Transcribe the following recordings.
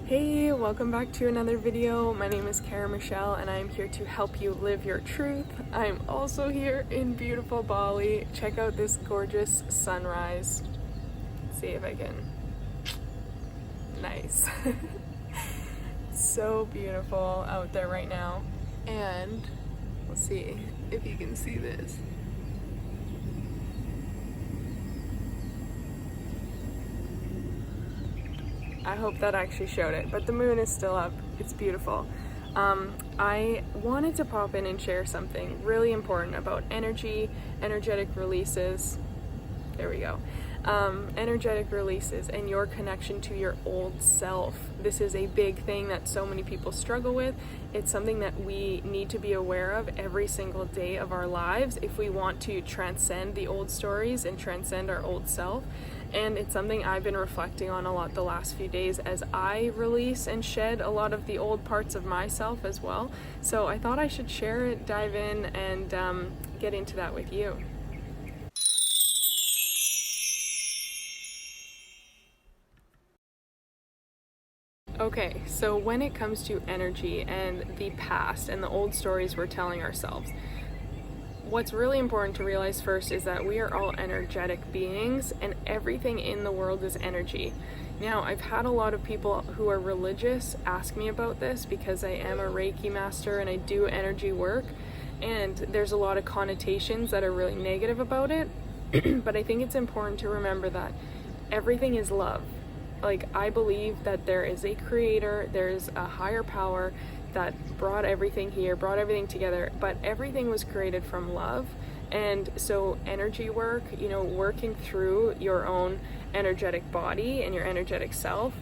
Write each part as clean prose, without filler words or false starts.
Hey, welcome back to another video. My name is Kara Michelle and I am here to help you live your truth. I'm also here in beautiful Bali. Check out this gorgeous sunrise. See if I can. Nice. So beautiful out there right now. And let's see if you can see this. I hope that actually showed it, but the moon is still up. It's beautiful. I wanted to pop in and share something really important about energetic releases. There we go. Energetic releases and your connection to your old self. This is a big thing that so many people struggle with. It's something that we need to be aware of every single day of our lives if we want to transcend the old stories and transcend our old self. And it's something I've been reflecting on a lot the last few days as I release and shed a lot of the old parts of myself as well. So I thought I should share it, dive in, and get into that with you. Okay, so when it comes to energy and the past and the old stories we're telling ourselves, what's really important to realize first is that we are all energetic beings and everything in the world is energy. Now, I've had a lot of people who are religious ask me about this because I am a Reiki master and I do energy work, and there's a lot of connotations that are really negative about it. But I think it's important to remember that everything is love. Like, I believe that there is a creator, there's a higher power that brought everything here, brought everything together, but everything was created from love. And so energy work, working through your own energetic body and your energetic self,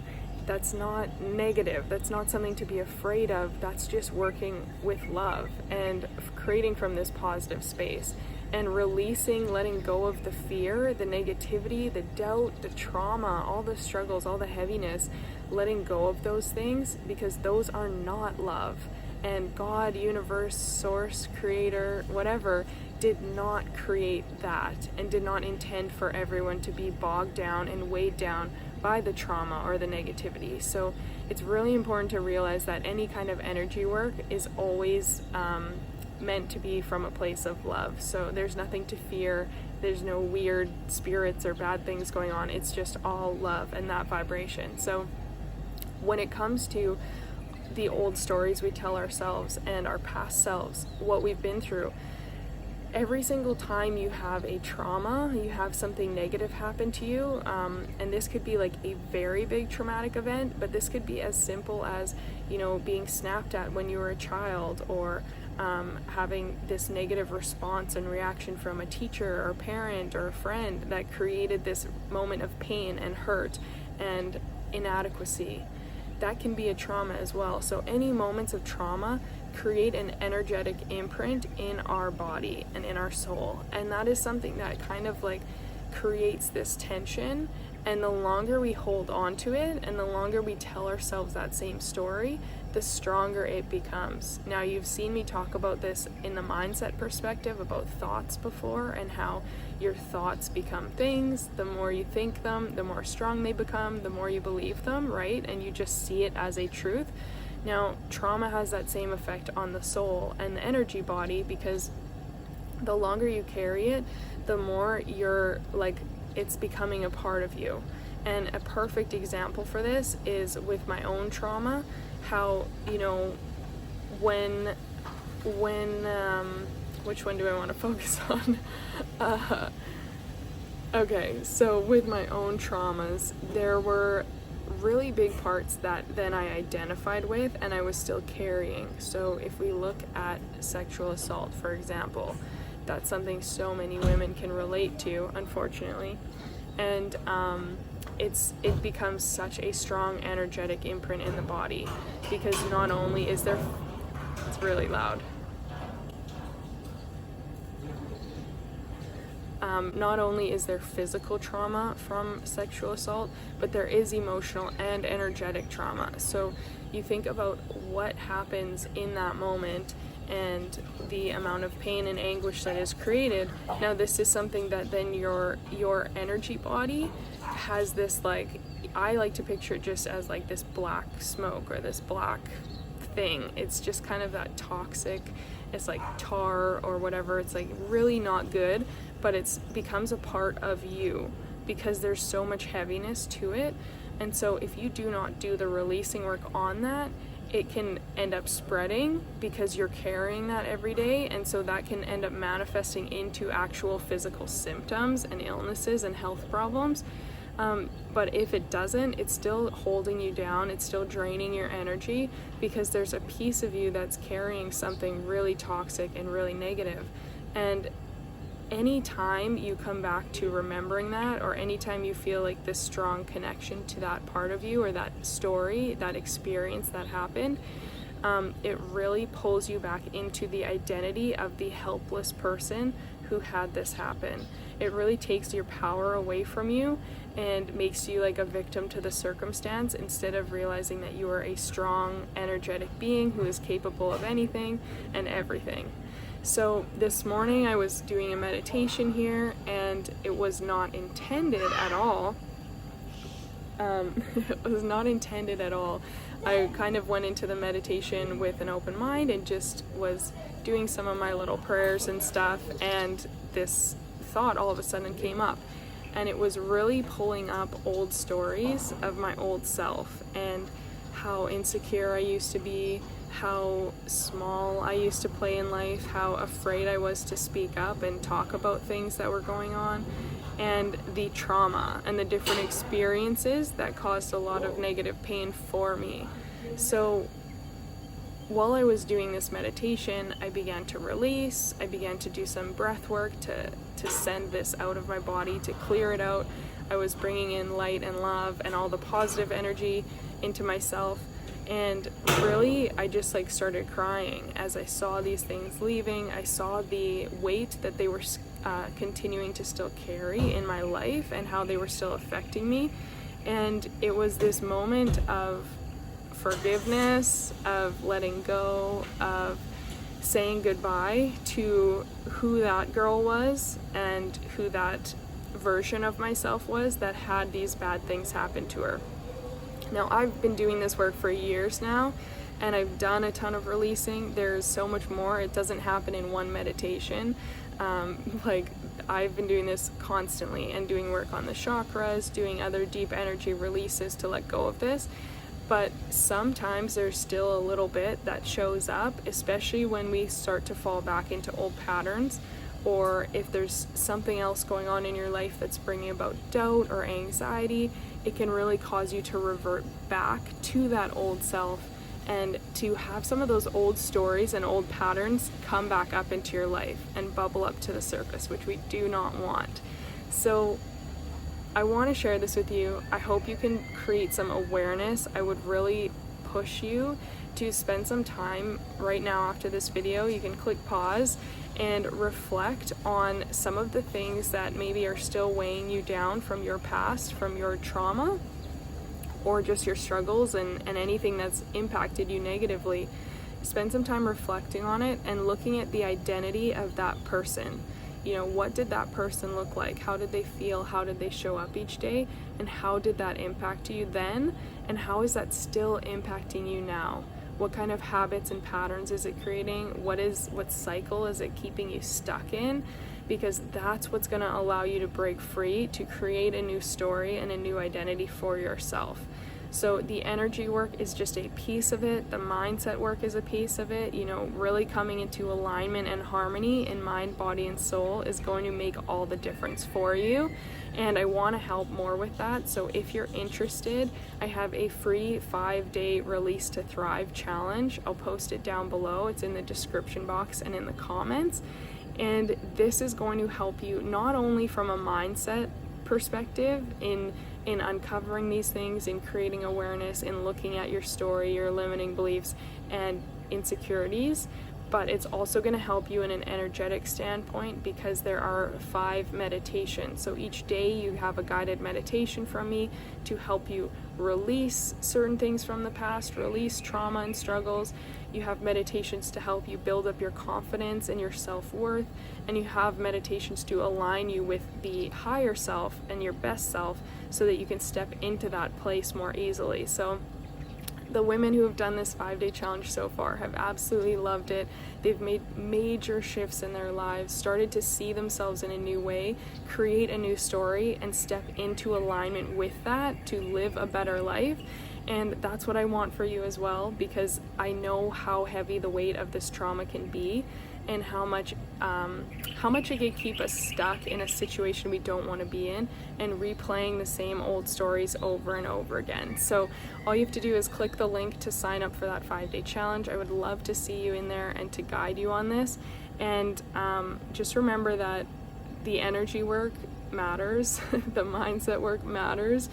that's not negative. That's not something to be afraid of. That's just working with love and creating from this positive space and releasing, letting go of the fear, the negativity, the doubt, the trauma, all the struggles, all the heaviness, letting go of those things because those are not love. And God, universe, source, creator, whatever, did not create that and did not intend for everyone to be bogged down and weighed down by the trauma or the negativity. So it's really important to realize that any kind of energy work is always meant to be from a place of love. So there's nothing to fear. There's no weird spirits or bad things going on. It's just all love and that vibration. So when it comes to the old stories we tell ourselves and our past selves, what we've been through, every single time you have a trauma, you have something negative happen to you, and this could be like a very big traumatic event, but this could be as simple as, being snapped at when you were a child, or having this negative response and reaction from a teacher or parent or a friend that created this moment of pain and hurt and inadequacy. That can be a trauma as well. So any moments of trauma create an energetic imprint in our body and in our soul, and that is something that kind of like creates this tension. And the longer we hold on to it and the longer we tell ourselves that same story, the stronger it becomes. Now, you've seen me talk about this in the mindset perspective about thoughts before, and how your thoughts become things. The more you think them, the more strong they become, the more you believe them, right? And you just see it as a truth. Now, trauma has that same effect on the soul and the energy body, because the longer you carry it, the more you're like, it's becoming a part of you. And a perfect example for this is with my own trauma, how, when which one do I want to focus on? Okay, so with my own traumas, there were really big parts that then I identified with and I was still carrying. So if we look at sexual assault, for example, that's something so many women can relate to, unfortunately. And it becomes such a strong energetic imprint in the body, because not only is there, it's really loud. Not only is there physical trauma from sexual assault, but there is emotional and energetic trauma. So you think about what happens in that moment and the amount of pain and anguish that is created. Now, this is something that then your energy body has this like I like to picture it just as like this black smoke or this black thing. It's just kind of that toxic, it's like tar or whatever. It's like really not good, but it's becomes a part of you because there's so much heaviness to it. And so if you do not do the releasing work on that, it can end up spreading because you're carrying that every day, and so that can end up manifesting into actual physical symptoms and illnesses and health problems. But if it doesn't, it's still holding you down, it's still draining your energy because there's a piece of you that's carrying something really toxic and really negative. And anytime you come back to remembering that, or anytime you feel like this strong connection to that part of you or that story, that experience that happened, it really pulls you back into the identity of the helpless person who had this happen. It really takes your power away from you and makes you like a victim to the circumstance instead of realizing that you are a strong, energetic being who is capable of anything and everything. So this morning I was doing a meditation here, and it was not intended at all. It was not intended at all. I kind of went into the meditation with an open mind and just was doing some of my little prayers and stuff, and this thought all of a sudden came up, and it was really pulling up old stories of my old self and how insecure I used to be, how small I used to play in life, how afraid I was to speak up and talk about things that were going on, and the trauma and the different experiences that caused a lot of negative pain for me. So while I was doing this meditation, I began to release, I began to do some breath work to send this out of my body, to clear it out. I was bringing in light and love and all the positive energy into myself. And really, I just like started crying as I saw these things leaving. I saw the weight that they were continuing to still carry in my life and how they were still affecting me. And it was this moment of forgiveness, of letting go, of saying goodbye to who that girl was and who that version of myself was that had these bad things happen to her. Now, I've been doing this work for years now, and I've done a ton of releasing. There's so much more. It doesn't happen in one meditation. I've been doing this constantly and doing work on the chakras, doing other deep energy releases to let go of this. But sometimes there's still a little bit that shows up, especially when we start to fall back into old patterns, or if there's something else going on in your life that's bringing about doubt or anxiety. It can really cause you to revert back to that old self and to have some of those old stories and old patterns come back up into your life and bubble up to the surface, which we do not want. So I want to share this with you. I hope you can create some awareness. I would really push you to spend some time right now after this video. You can click pause and reflect on some of the things that maybe are still weighing you down from your past, from your trauma, or just your struggles and anything that's impacted you negatively. Spend some time reflecting on it and looking at the identity of that person. You know, what did that person look like? How did they feel? How did they show up each day? And how did that impact you then? And how is that still impacting you now? What kind of habits and patterns is it creating? What cycle is it keeping you stuck in? Because that's what's going to allow you to break free, to create a new story and a new identity for yourself. So the energy work is just a piece of it. The mindset work is a piece of it. You know, really coming into alignment and harmony in mind, body, and soul is going to make all the difference for you. And I want to help more with that. So if you're interested, I have a free 5-day Release to Thrive challenge. I'll post it down below. It's in the description box and in the comments. And this is going to help you not only from a mindset perspective in uncovering these things, in creating awareness, in looking at your story, your limiting beliefs and insecurities, but it's also going to help you in an energetic standpoint because there are 5 meditations. So each day you have a guided meditation from me to help you release certain things from the past, release trauma and struggles. You have meditations to help you build up your confidence and your self-worth, and you have meditations to align you with the higher self and your best self so that you can step into that place more easily. So the women who have done this 5-day challenge so far have absolutely loved it. They've made major shifts in their lives, started to see themselves in a new way, create a new story, and step into alignment with that to live a better life. And that's what I want for you as well, because I know how heavy the weight of this trauma can be, and how much it can keep us stuck in a situation we don't want to be in and replaying the same old stories over and over again. So all you have to do is click the link to sign up for that 5-day challenge. I would love to see you in there and to guide you on this. And just remember that the energy work matters, the mindset work matters.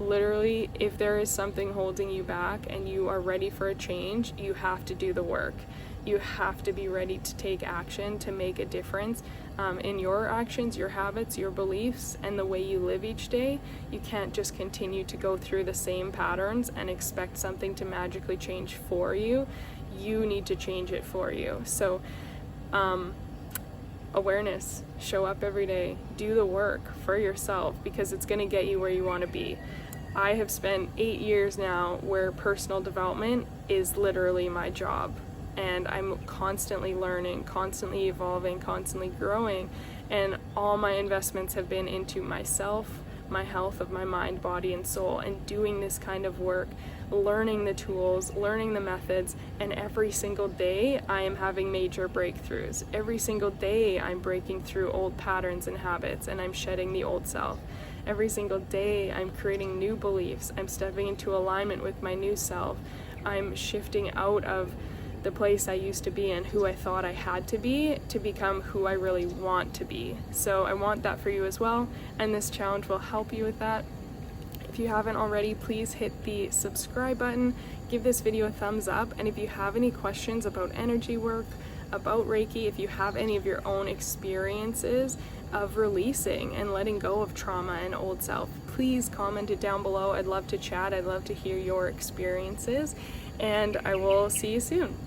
Literally, if there is something holding you back and you are ready for a change, you have to do the work. You have to be ready to take action to make a difference in your actions, your habits, your beliefs, and the way you live each day. You can't just continue to go through the same patterns and expect something to magically change for you. You need to change it for you. So awareness, show up every day, do the work for yourself, because it's going to get you where you want to be. I have spent 8 years now where personal development is literally my job. And I'm constantly learning, constantly evolving, constantly growing. And all my investments have been into myself, my health of my mind, body, and soul, and doing this kind of work, learning the tools, learning the methods, and every single day I am having major breakthroughs. Every single day I'm breaking through old patterns and habits, and I'm shedding the old self. Every single day I'm creating new beliefs. I'm stepping into alignment with my new self. I'm shifting out of the place I used to be in, who I thought I had to become who I really want to be. So I want that for you as well, and this challenge will help you with that. If you haven't already, please hit the subscribe button, give this video a thumbs up, and if you have any questions about energy work, about Reiki, if you have any of your own experiences of releasing and letting go of trauma and old self, please comment it down below. I'd love to chat. I'd love to hear your experiences, and I will see you soon.